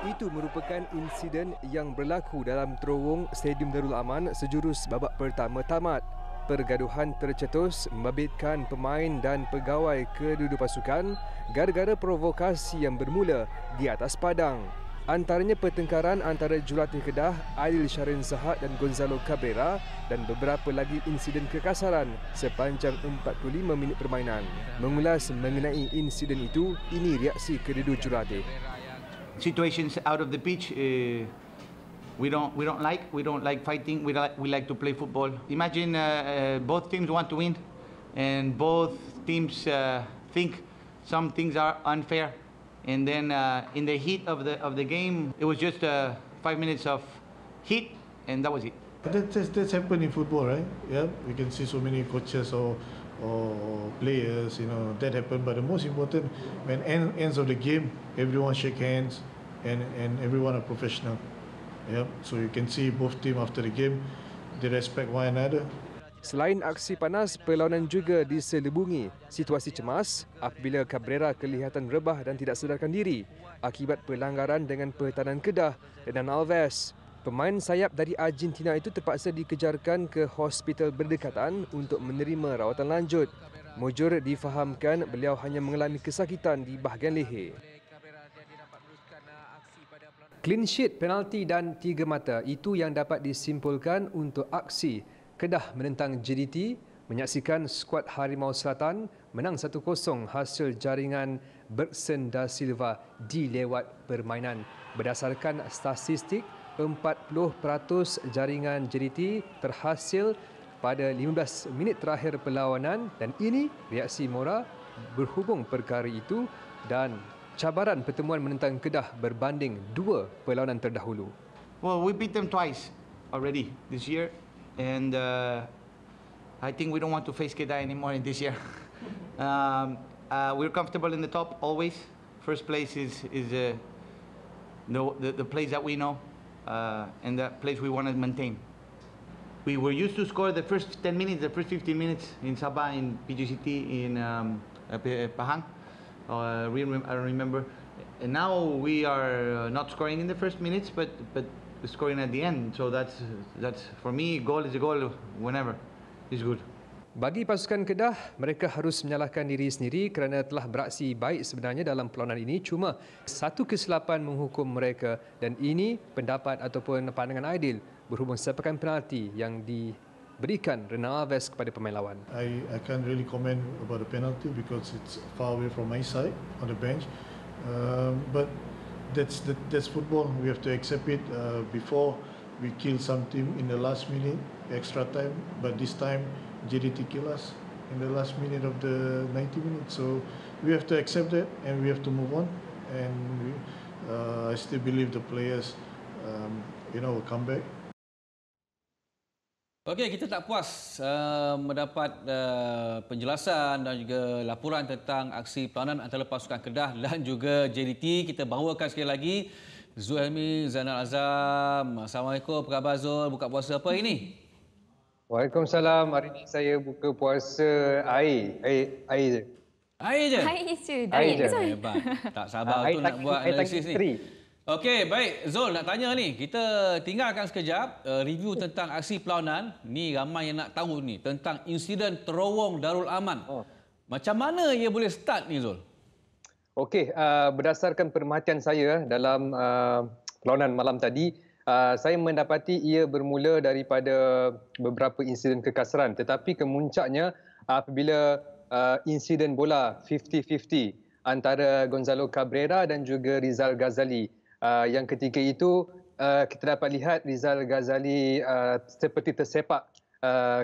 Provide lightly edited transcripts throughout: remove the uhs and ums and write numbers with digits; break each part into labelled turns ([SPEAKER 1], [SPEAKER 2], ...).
[SPEAKER 1] Itu merupakan insiden yang berlaku dalam terowong Stadium Darul Aman sejurus babak pertama tamat. Pergaduhan tercetus membabitkan pemain dan pegawai kedua-dua pasukan gara-gara provokasi yang bermula di atas padang. Antaranya pertengkaran antara jurulatih Kedah Aidil Sharin Zahad dan Gonzalo Cabrera dan beberapa lagi insiden kekasaran sepanjang 45 minit permainan. Mengulas mengenai insiden itu, ini reaksi kedua-dua jurulatih.
[SPEAKER 2] Situations out of the pitch we don't like fighting. We like to play football. Imagine both teams want to win, and both teams think some things are unfair, and then in the heat of the game, it was just 5 minutes of heat, and that was it.
[SPEAKER 3] That's happened in football, right? Yeah, we can see so many coaches or players, that happened. But the most important, when ends of the game, everyone shake hands, and everyone are professional. Yeah, so you can see both team after the game, they respect one another.
[SPEAKER 1] Selain aksi panas, perlawanan juga diselubungi situasi cemas apabila Cabrera kelihatan rebah dan tidak sedarkan diri akibat pelanggaran dengan pertahanan Kedah Renan Alves. Pemain sayap dari Argentina itu terpaksa dikejarkan ke hospital berdekatan untuk menerima rawatan lanjut. Mujur difahamkan beliau hanya mengalami kesakitan di bahagian leher. Clean sheet, penalti dan 3 mata itu yang dapat disimpulkan untuk aksi Kedah menentang JDT, menyaksikan skuad Harimau Selatan menang 1-0 hasil jaringan Bergson da Silva di lewat permainan. Berdasarkan statistik, 40% jaringan JDT terhasil pada 15 minit terakhir perlawanan dan ini reaksi Mora berhubung perkara itu dan cabaran pertemuan menentang Kedah berbanding 2 perlawanan terdahulu.
[SPEAKER 2] Well, we beat them twice already this year, and I think we don't want to face Kedah anymore in this year. We're comfortable in the top always. First place is the place that we know, and that place we want to maintain. We were used to score the first 10 minutes, the first 15 minutes in Sabah, in PGCT, in Pahang. I remember. And now we are not scoring in the first minutes, but scoring at the end. So that's for me, goal is a goal whenever. It's good.
[SPEAKER 1] Bagi pasukan Kedah, mereka harus menyalahkan diri sendiri kerana telah beraksi baik sebenarnya dalam perlawanan ini. Cuma satu kesilapan menghukum mereka dan ini pendapat ataupun pandangan Aidil berhubung sepakan penalti yang diberikan Renan Alves kepada pemain lawan.
[SPEAKER 3] I can't really comment about the penalty because it's far away from my side on the bench. But that's football. We have to accept it. Before we kill some team in the last minute, extra time. But this time JDT kill us in the last minute of the 90 minutes. So we have to accept that and we have to move on. And I still believe the players, will come back.
[SPEAKER 4] Okey, kita tak puas mendapat penjelasan dan juga laporan tentang aksi perlawanan antara pasukan Kedah dan juga JDT. Kita bawakan sekali lagi Zulhelmi Zainal Azam. Assalamualaikum, apa khabar Zul? Buka puasa apa ini?
[SPEAKER 1] Waalaikumsalam. Hari ini saya buka puasa air je.
[SPEAKER 4] Air je?
[SPEAKER 5] Air je.
[SPEAKER 4] Hebat. Tak sabar tu nak buat analisis ni. Okey, baik. Zul, nak tanya ni. Kita tinggalkan sekejap review tentang aksi perlawanan. Ni ramai yang nak tahu ni tentang insiden terowong Darul Aman. Macam mana ia boleh start ni, Zul?
[SPEAKER 6] Okey, berdasarkan perhatian saya dalam perlawanan malam tadi, saya mendapati ia bermula daripada beberapa insiden kekasaran. Tetapi kemuncaknya apabila insiden bola 50-50 antara Gonzalo Cabrera dan juga Rizal Ghazali. Yang ketika itu kita dapat lihat Rizal Ghazali seperti tersepak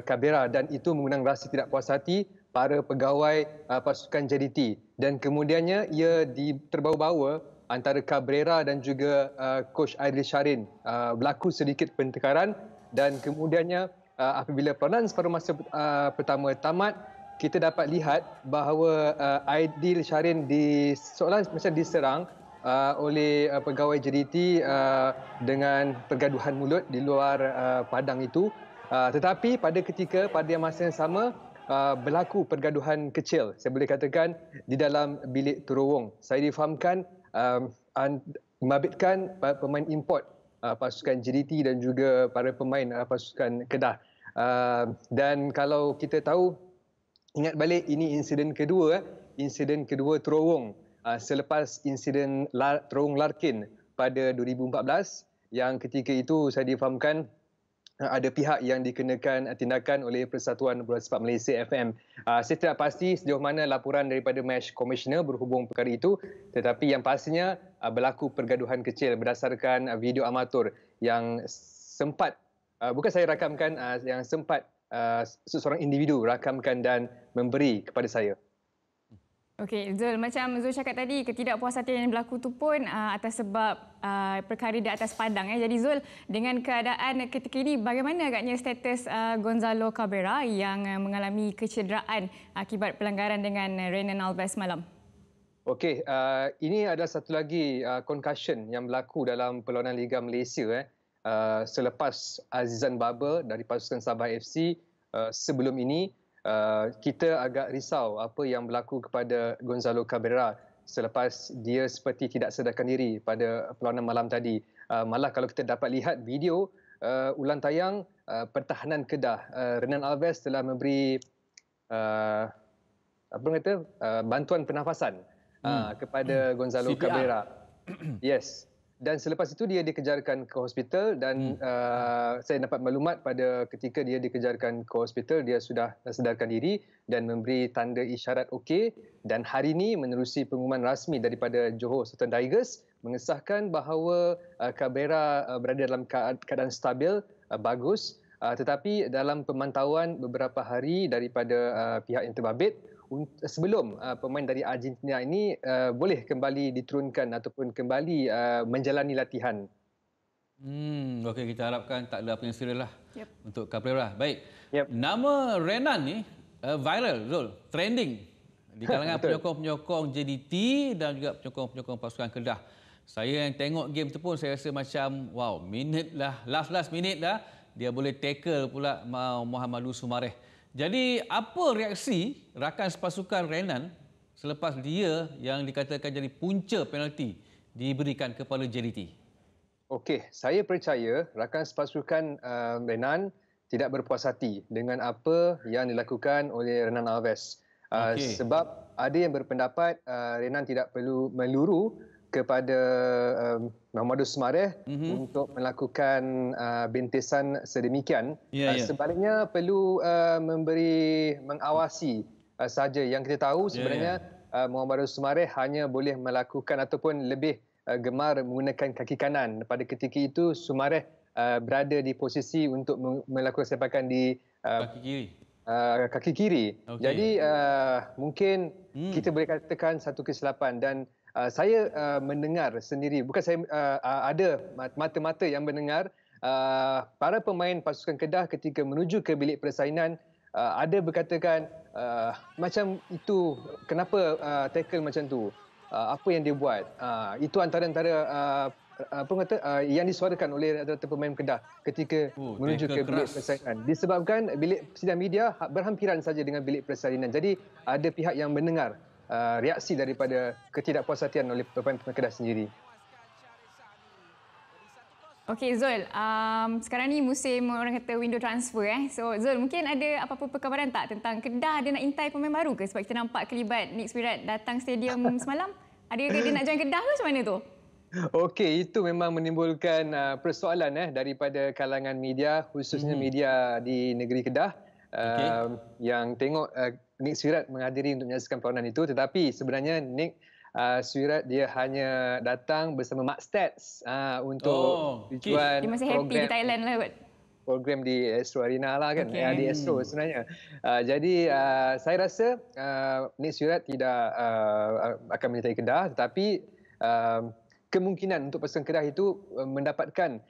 [SPEAKER 6] Cabrera dan itu mengundang rasa tidak puas hati para pegawai pasukan JDT dan kemudiannya ia terbawa-bawa antara Cabrera dan juga coach Aidil Sharin berlaku sedikit pertengkaran dan kemudiannya apabila perlawanan separuh masa pertama tamat kita dapat lihat bahawa Aidil Sharin seolah macam diserang oleh pegawai JDT dengan pergaduhan mulut di luar padang itu. Tetapi pada masa yang sama berlaku pergaduhan kecil, saya boleh katakan, di dalam bilik terowong. Saya difahamkan membabitkan pemain import pasukan JDT dan juga para pemain pasukan Kedah. Dan kalau kita tahu, ingat balik ini insiden kedua terowong selepas insiden terowong Larkin pada 2014 yang ketika itu saya difahamkan ada pihak yang dikenakan tindakan oleh Persatuan Bola Sepak Malaysia FM. Saya tidak pasti sejauh mana laporan daripada Match Commissioner berhubung perkara itu, tetapi yang pastinya berlaku pergaduhan kecil berdasarkan video amatur yang sempat, bukan saya rakamkan, yang sempat seseorang individu rakamkan dan memberi kepada saya.
[SPEAKER 5] Okey, Zul, macam Zul cakap tadi, ketidakpuashatian yang berlaku tu pun atas sebab perkara di atas padang. Jadi Zul, dengan keadaan ketika ini, bagaimana agaknya status Gonzalo Cabrera yang mengalami kecederaan akibat pelanggaran dengan Renan Alves malam?
[SPEAKER 6] Okey, ini adalah satu lagi concussion yang berlaku dalam perlawanan Liga Malaysia. Selepas Azizan Barber dari pasukan Sabah FC sebelum ini, kita agak risau apa yang berlaku kepada Gonzalo Cabrera selepas dia seperti tidak sedarkan diri pada perlawanan malam tadi. Malah kalau kita dapat lihat video ulang tayang, pertahanan Kedah, Renan Alves telah memberi bantuan pernafasan kepada Gonzalo
[SPEAKER 4] CPR.
[SPEAKER 6] Cabrera. Yes. Dan selepas itu dia dikejarkan ke hospital dan saya dapat maklumat pada ketika dia dikejarkan ke hospital dia sudah sedarkan diri dan memberi tanda isyarat okey, dan hari ini menerusi pengumuman rasmi daripada Johor Sultan Tigers mengesahkan bahawa Cabrera berada dalam keadaan stabil, bagus, tetapi dalam pemantauan beberapa hari daripada pihak yang terbabit sebelum pemain dari Argentina ini boleh kembali diturunkan ataupun kembali menjalani latihan.
[SPEAKER 4] Okey, kita harapkan tak ada apa yang serius lah untuk Cabrera. Baik.
[SPEAKER 6] Yep.
[SPEAKER 4] Nama Renan ni viral, Zul, trending di kalangan penyokong-penyokong JDT dan juga penyokong-penyokong pasukan Kedah. Saya yang tengok game tu pun saya rasa macam wow, minit lah, last minit dah dia boleh tackle pula Muhammadu Sumareh. Jadi apa reaksi rakan sepasukan Renan selepas dia yang dikatakan jadi punca penalti diberikan kepada JDT?
[SPEAKER 6] Okey, saya percaya rakan sepasukan Renan tidak berpuas hati dengan apa yang dilakukan oleh Renan Alves. Sebab ada yang berpendapat Renan tidak perlu meluru kepada Muhammadu Sumareh untuk melakukan bentesan sedemikian. Sebaliknya perlu mengawasi saja. Yang kita tahu sebenarnya Muhammadu Sumareh hanya boleh melakukan ataupun lebih gemar menggunakan kaki kanan. Pada ketika itu Sumareh berada di posisi untuk melakukan sepakan di kaki kiri. Jadi mungkin kita boleh katakan satu kesilapan, dan saya mendengar sendiri, bukan saya ada mata-mata yang mendengar para pemain pasukan Kedah ketika menuju ke bilik persalinan ada berkatakan macam itu, kenapa tackle macam tu, apa yang dia buat. Itu antara yang disuarakan oleh pemain Kedah ketika menuju ke bilik persalinan. Disebabkan bilik sidang media berhampiran saja dengan bilik persalinan. Jadi ada pihak yang mendengar reaksi daripada ketidakpuashatian oleh pemain Kedah sendiri.
[SPEAKER 5] Okey Zul, sekarang ni musim orang kata window transfer. So Zul, mungkin ada apa-apa perkabaran tak tentang Kedah dia nak intai pemain baru ke? Sebab kita nampak kelibat Nick Swirat datang stadium semalam. Adakah dia nak join Kedah ke macam mana tu?
[SPEAKER 6] Okey, itu memang menimbulkan persoalan daripada kalangan media, khususnya media di negeri Kedah. Yang tengok Nick Swirat menghadiri untuk menyaksikan perlawanan itu, tetapi sebenarnya Nick Swirat dia hanya datang bersama Mak Stats untuk tujuan
[SPEAKER 5] dia masih happy di Thailand lah kot.
[SPEAKER 6] Program di Astro Arena lah kan, di Astro sebenarnya. Jadi saya rasa Nick Swirat tidak akan menyertai Kedah, tetapi kemungkinan untuk pasukan Kedah itu mendapatkan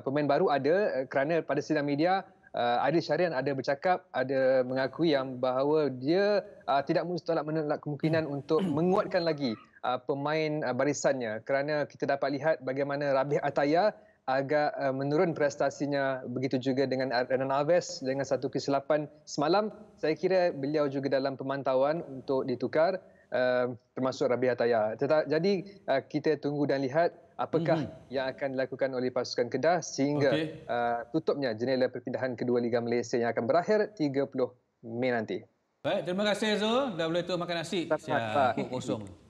[SPEAKER 6] pemain baru ada, kerana pada sidang media Adil Syarian ada bercakap, ada mengakui yang bahawa dia tidak menolak kemungkinan untuk menguatkan lagi pemain barisannya, kerana kita dapat lihat bagaimana Rabi'ah Ataya agak menurun prestasinya, begitu juga dengan Renan Alves dengan satu kesilapan semalam. Saya kira beliau juga dalam pemantauan untuk ditukar. termasuk Rabi Hataya. Jadi kita tunggu dan lihat apakah yang akan dilakukan oleh pasukan Kedah sehingga tutupnya jendela perpindahan kedua Liga Malaysia yang akan berakhir 30 Mei nanti.
[SPEAKER 4] Baik, terima kasih Zul. Dah boleh tu makan nasi. Siap, kosong.